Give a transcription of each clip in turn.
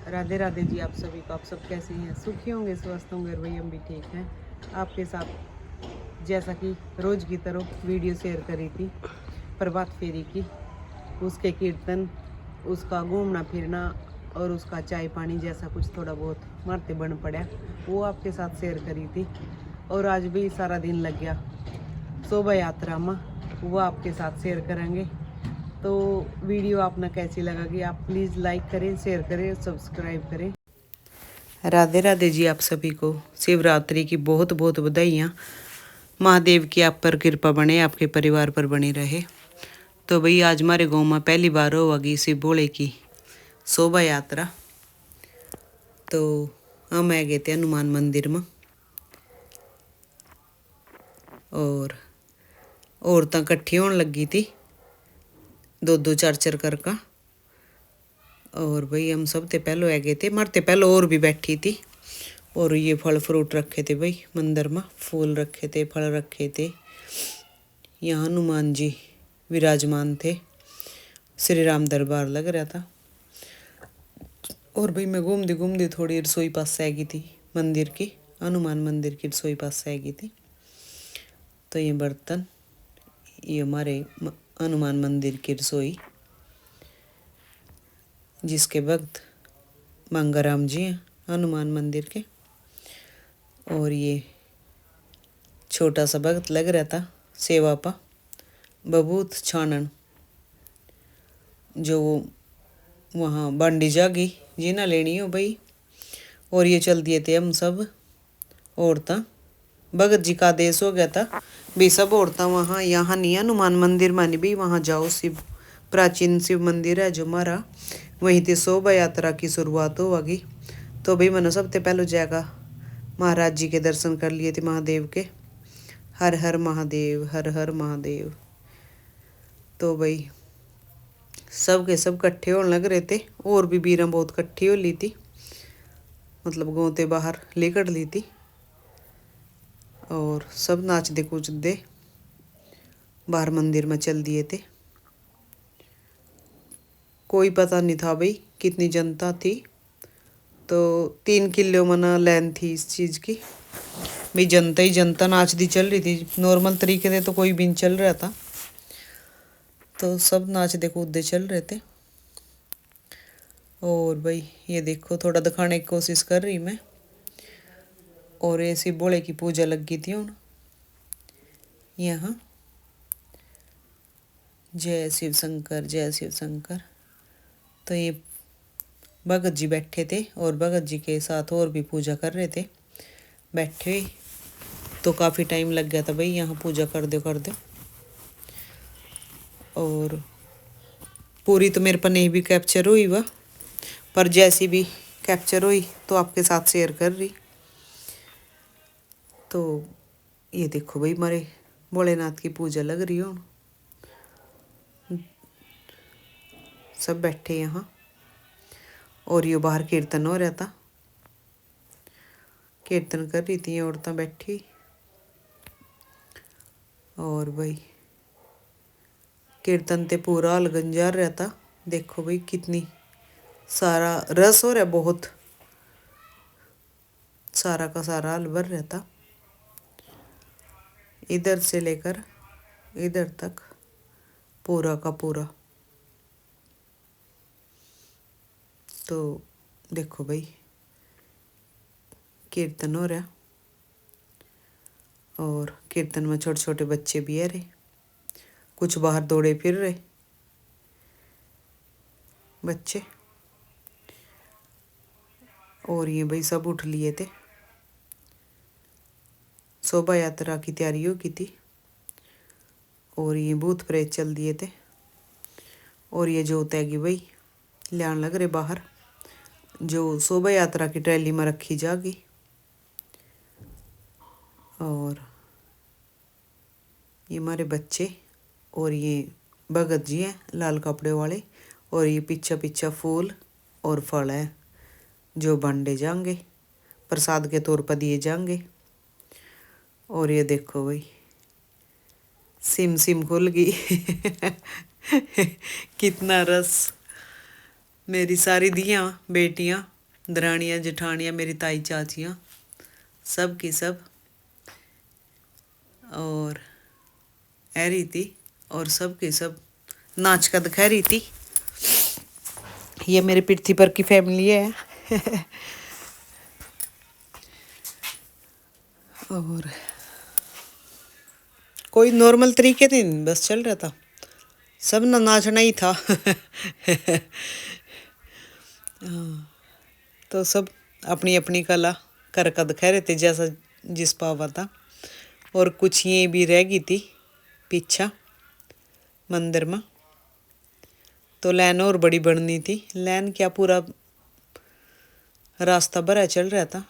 राधे राधे जी आप सभी को। आप सब कैसे हैं? सुखी होंगे, स्वस्थ होंगे, भाई हम भी ठीक हैं आपके साथ। जैसा कि रोज़ की तरह वीडियो शेयर करी थी प्रभात फेरी की, उसके कीर्तन, उसका घूमना फिरना और उसका चाय पानी जैसा कुछ थोड़ा बहुत मरते बन पड़ा, वो आपके साथ शेयर करी थी। और आज भी सारा दिन लग गया शोभा यात्रा में, वो आपके साथ शेयर करेंगे। तो वीडियो आपने कैसी लगेगी आप प्लीज़ लाइक करें, शेयर करें, सब्सक्राइब करें। राधे राधे जी आप सभी को शिवरात्रि की बहुत बहुत बधाइयाँ। महादेव की आप पर कृपा बने, आपके परिवार पर बनी रहे। तो भाई आज हमारे गांव में पहली बार होगी शिव भोले की शोभा यात्रा। तो हम आ गए थे हनुमान मंदिर में, और औरतें इकट्ठी होने लगी थी, दो दो चार चार कर का। और भाई हम सब ते पहले आ गए थे, मरते पहले और भी बैठी थी। और ये फल फ्रूट रखे थे भाई मंदिर में, फूल रखे थे, फल रखे थे। यहाँ हनुमान जी विराजमान थे, श्री राम दरबार लग रहा था। और भाई मैं घूमती थोड़ी रसोई पास से आ गई थी मंदिर की, हनुमान मंदिर की रसोई पास से आ गई थी। तो ये बर्तन, ये हमारे हनुमान मंदिर की रसोई, जिसके भक्त मंगाराम जी हैं हनुमान मंदिर के। और ये छोटा सा भक्त लग रहा था सेवा पा बबूत छानन, जो वहाँ बांडी जागी जी ना लेनी हो भाई। और ये चल दिए थे हम सब औरतें, भगत जी का आदेश हो गया था भी सब औरतें वहाँ, यहाँ नहीं हनुमान मंदिर मानी भी वहाँ जाओ। शिव प्राचीन शिव मंदिर है जो हमारा, वहीं से शोभा यात्रा की शुरुआत होगी। तो भाई मैंने सबसे पहले जाएगा महाराज जी के दर्शन कर लिए थे, महादेव के। हर हर महादेव, हर हर महादेव। तो भाई सब के सब इकट्ठे होने लग रहे थे, और भी बीरा बहुत इकट्ठी हो ली थी, मतलब गोते बाहर लेकर ली थी। और सब नाचते कूदते बाहर मंदिर में चल दिए थे। कोई पता नहीं था भाई कितनी जनता थी। तो 3 किलो मना लाइन थी इस चीज़ की, भाई जनता ही जनता नाचती चल रही थी। नॉर्मल तरीके से तो कोई भी नहीं चल रहा था, तो सब नाचते कूदते चल रहे थे। और भाई ये देखो थोड़ा दिखाने की कोशिश कर रही मैं। और ऐसी भोले की पूजा लगी थी हूँ यहाँ। जय शिव शंकर, जय शिव शंकर। तो ये भगत जी बैठे थे, और भगत जी के साथ और भी पूजा कर रहे थे बैठे। तो काफ़ी टाइम लग गया था भाई यहाँ पूजा कर दो। और पूरी तो मेरे पर नहीं भी कैप्चर हुई वह, पर जैसी भी कैप्चर हुई तो आपके साथ शेयर कर रही। तो ये देखो भाई हमारे भोलेनाथ की पूजा लग रही हो, सब बैठे यहाँ। और ये बाहर कीर्तन हो रहा था, कीर्तन कर रही थी औरतें बैठी। और भाई कीर्तन ते पूरा हाल गंजार रहा था। देखो भाई कितनी सारा रस हो रहा, बहुत सारा का सारा हाल भर रहा था, इधर से लेकर इधर तक पूरा का पूरा। तो देखो भाई कीर्तन हो रहा, और कीर्तन में छोटे छोटे बच्चे भी है रहे, कुछ बाहर दौड़े फिर रहे बच्चे। और ये भाई सब उठ लिए थे, शोभा यात्रा की तैयारी हो की थी। और ये भूत प्रेत चल दिए थे। और ये जो तैगी भाई लियान लग रहे बाहर, जो शोभा यात्रा की ट्रैली में रखी जागी। और ये हमारे बच्चे, और ये भगत जी हैं लाल कपड़े वाले। और ये पीछा पीछा फूल और फल है जो बांटे जाएंगे, प्रसाद के तौर पर दिए जाएंगे। और ये देखो भाई सिम सिम खुल गई कितना रस। मेरी सारी दियाँ बेटियाँ दरानियाँ जेठानियाँ मेरी ताई चाचियाँ सब की सब और ऐ रही थी और सब की सब नाच का दिखा रही थी। ये मेरे पृथ्वी पर की फैमिली है और कोई नॉर्मल तरीके से नहीं बस चल रहा था, सब ना नाचना ही था तो सब अपनी अपनी कला कर का दिखा रहे थे जैसा जिस पावा था। और कुछ ये भी रह गई थी पीछा मंदिर में, तो लाइन और बड़ी बननी थी। लाइन क्या पूरा रास्ता भरा चल रहा था।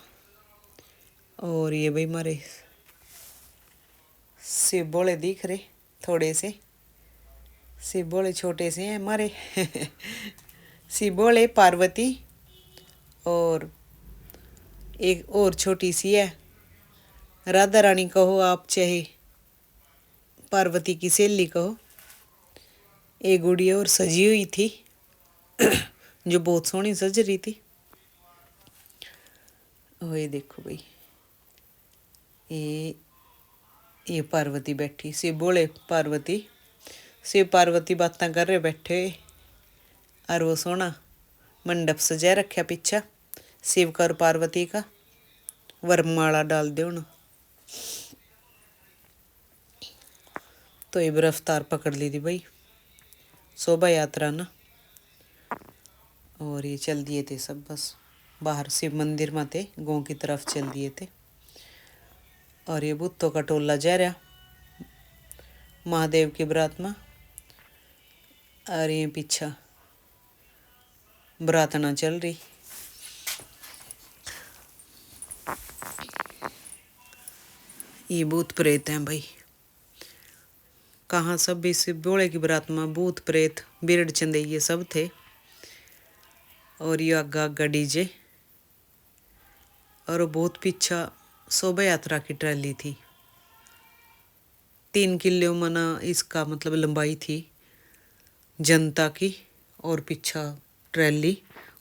और ये भाई मारे शिव बोले दिख रहे थोड़े से, शिव बोले छोटे से हैं हमारे शिव बोले पार्वती और एक और छोटी सी है राधा रानी कहो आप, चाहे पार्वती की सहेली कहो। एक गुड़िया और सजी हुई थी जो बहुत सोहनी सज रही थी। और ये देखो भाई ये पार्वती बैठी, शिव बोले पार्वती, शिव पार्वती बातें कर रहे बैठे। और वो सोना मंडप सजा रखा पीछा शिव का और पार्वती का, वरमाला डाल दो ना। तो ये रफ्तार पकड़ ली थी भाई शोभा यात्रा ना। और ये चल दिए थे सब बस बाहर शिव मंदिर में थे, गाँव की तरफ चल दिए थे। और ये भूतों का टोला जा रहा महादेव की बरात में। और ये पीछा बरातना चल रही। ये भूत प्रेत हैं भाई, कहाँ सब भी शिव बोले की बरात में भूत प्रेत बिरड़ चंदैये सब थे। और ये आगा आगा डीजे और बहुत पीछा शोभा यात्रा की ट्रैली थी। 3 किलो मना इसका मतलब लंबाई थी जनता की, और पीछा ट्रैली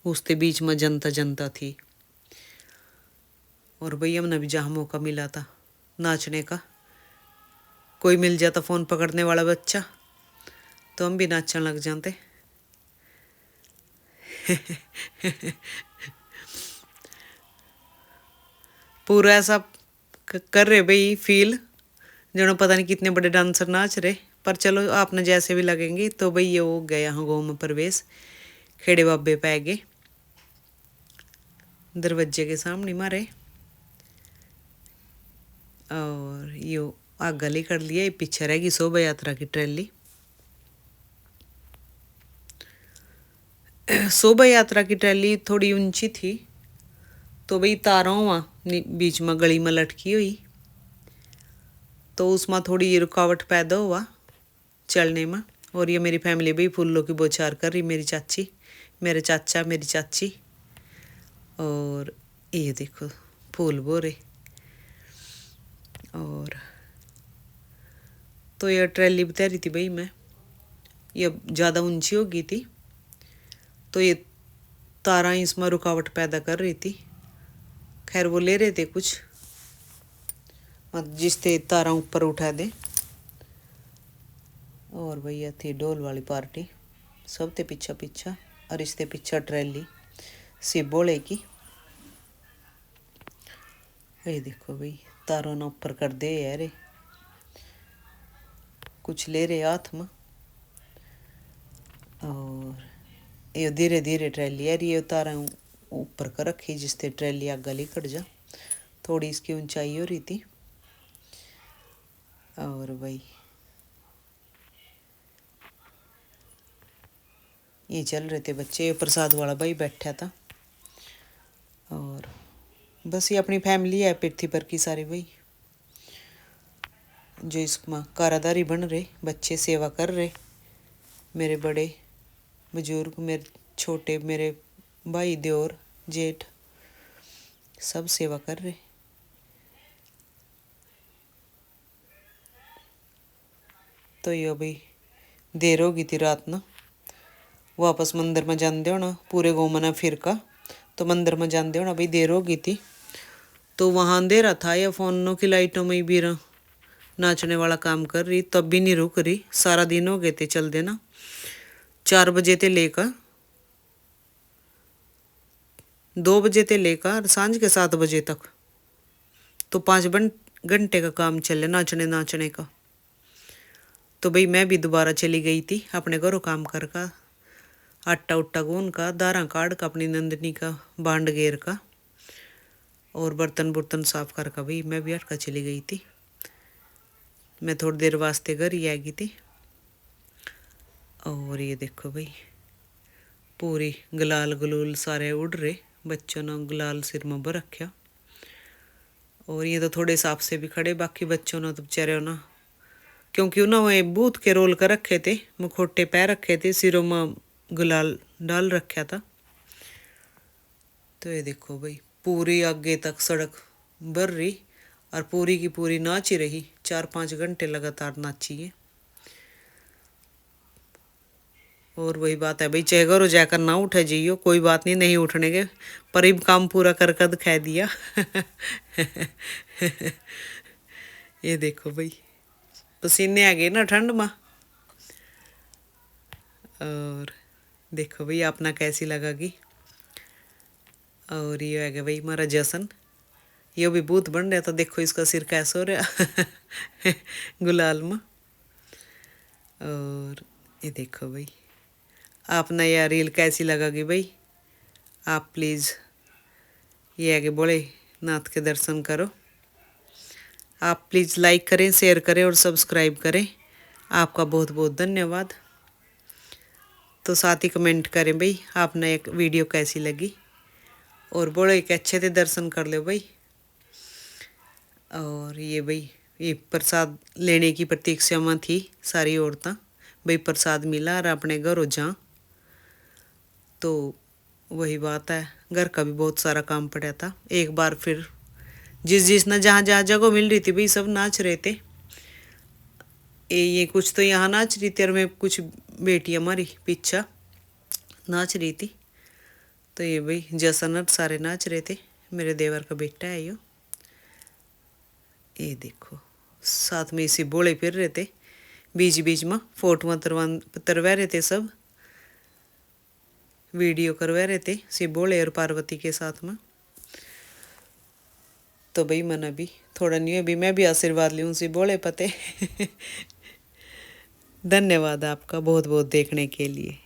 उसके बीच में जनता जनता थी। और भैया हमने भी जहाँ मौका मिला था नाचने का, कोई मिल जाता फ़ोन पकड़ने वाला बच्चा तो हम भी नाचने लग जाते पूरा ऐसा कर रहे भाई फील जनो पता नहीं कितने बड़े डांसर नाच रहे। पर चलो आपने जैसे भी लगेंगे। तो भाई ये हो गया यहाँ गाँव में प्रवेश, खेड़े बाबे पै गए दरवाजे के सामने मारे। और ये आग गली कर लिया, ये पीछे रहेगी शोभा यात्रा की ट्रैली। शोभा यात्रा की ट्रैली थोड़ी ऊंची थी तो भाई तारों बीच में गली में लटकी हुई, तो उसमें थोड़ी रुकावट पैदा हुआ चलने में। और ये मेरी फैमिली भी फूलों की बौछार कर रही, मेरी चाची, मेरे चाचा, मेरी चाची। और ये देखो फूल बोरे। और तो ये ट्रैली बता रही थी भाई मैं, ये ज़्यादा ऊंची हो गई थी तो ये तारा इसमें रुकावट पैदा कर रही थी। खैर वो ले रहे थे कुछ मत जिससे तारा ऊपर उठा दे। और भैया थी ढोल वाली पार्टी, सब थे पीछा पीछा। और इसके पीछा ट्रैली शिव बोले की। ये देखो भाई तारों ने ऊपर कर दे यार, कुछ ले रहे हाथ में। और ये धीरे धीरे ट्रैली यार ये तारा ऊपर कर रखी जिससे ट्रैली आग गली कट जा, थोड़ी इसकी ऊंचाई हो रही थी। और भाई ये चल रहे थे बच्चे, प्रसाद वाला भाई बैठा था। और बस ये अपनी फैमिली है पृथ्वी पर की सारी भाई, जो इसमें कारादारी बन रहे, बच्चे सेवा कर रहे, मेरे बड़े बुजुर्ग, मेरे छोटे, मेरे भाई देवर जेठ सब सेवा कर रहे। तो ये अभी देर होगी थी रात ना, वापस मंदिर में जान दो ना पूरे गाँव में ना फिर का। तो मंदिर में जान दो ना भाई, देर हो गई थी। तो वहाँ अंधेरा था, या फोनों की लाइटों में ही भी नाचने वाला काम कर रही, तब भी नहीं रुक रही। सारा दिन हो गए थे चल देना, 4 बजे ते लेकर 2 बजे ते लेकर सांझ के 7 बजे तक, तो 5 घंटे का काम चले नाचने का। तो भाई मैं भी दोबारा चली गई थी अपने घरों काम कर का, आटा उट्टा गून का, दारा काट का, अपनी नंदनी का बांड गेर का, और बर्तन बुर्तन साफ कर का भाई मैं भी अटका चली गई थी। मैं थोड़ी देर वास्ते घर ही आ गई थी। और ये देखो भाई पूरी गुलाल गुलूल सारे उड़ रहे, बच्चों ने गुलाल सिर में भर रखा। और ये तो थोड़े हिसाब से भी खड़े, बाकी बच्चों ने तो बेचारे ना, क्योंकि उन्होंने बूथ के रोल कर रखे थे, मुखोटे पैर रखे थे, सिरों में गुलाल डाल रखा था। तो ये देखो भाई पूरी आगे तक सड़क भर रही, और पूरी की पूरी नाच ही रही, 4-5 घंटे लगातार नाची है। और वही बात है भाई, चाहे घरों जाकर ना उठे जाइयो, कोई बात नहीं, नहीं उठने के, पर अब काम पूरा कर कर दिखा दिया। ये देखो भाई पसीने आ गए ना ठंड में। और देखो भाई अपना कैसी लगेगी। और ये आ गया भाई हमारा जसन, ये भी भूत बन रहा था, देखो इसका सिर कैसा हो रहा गुलाल में। और ये देखो भाई आपने यह रील कैसी लगेगी भाई, आप प्लीज़ ये आगे बोले नाथ के दर्शन करो। आप प्लीज़ लाइक करें, शेयर करें और सब्सक्राइब करें। आपका बहुत बहुत धन्यवाद। तो साथ ही कमेंट करें भाई आपने एक वीडियो कैसी लगी, और बोले कि अच्छे से दर्शन कर लो भाई। और ये भाई ये प्रसाद लेने की प्रतीक्षा में थी सारी औरतें, भाई प्रसाद मिला और अपने घर हो जा। तो वही बात है, घर का भी बहुत सारा काम पड़ा था। एक बार फिर जिसने जहाँ जहाँ जगह मिल रही थी भाई सब नाच रहे थे। ये कुछ तो यहाँ नाच रही थी, और मैं कुछ बेटी हमारी पीछा नाच रही थी। तो ये भाई जसन सारे नाच रहे थे, मेरे देवर का बेटा है यो। ये देखो साथ में इसी बोले फिर रहे थे, बीच बीच में फोटो तरवा रहे थे, सब वीडियो करवा रहे थे सिबोले और पार्वती के साथ में। तो भाई मन अभी थोड़ा नहीं, अभी मैं भी आशीर्वाद लूँ सिबोले पते। धन्यवाद आपका बहुत बहुत देखने के लिए।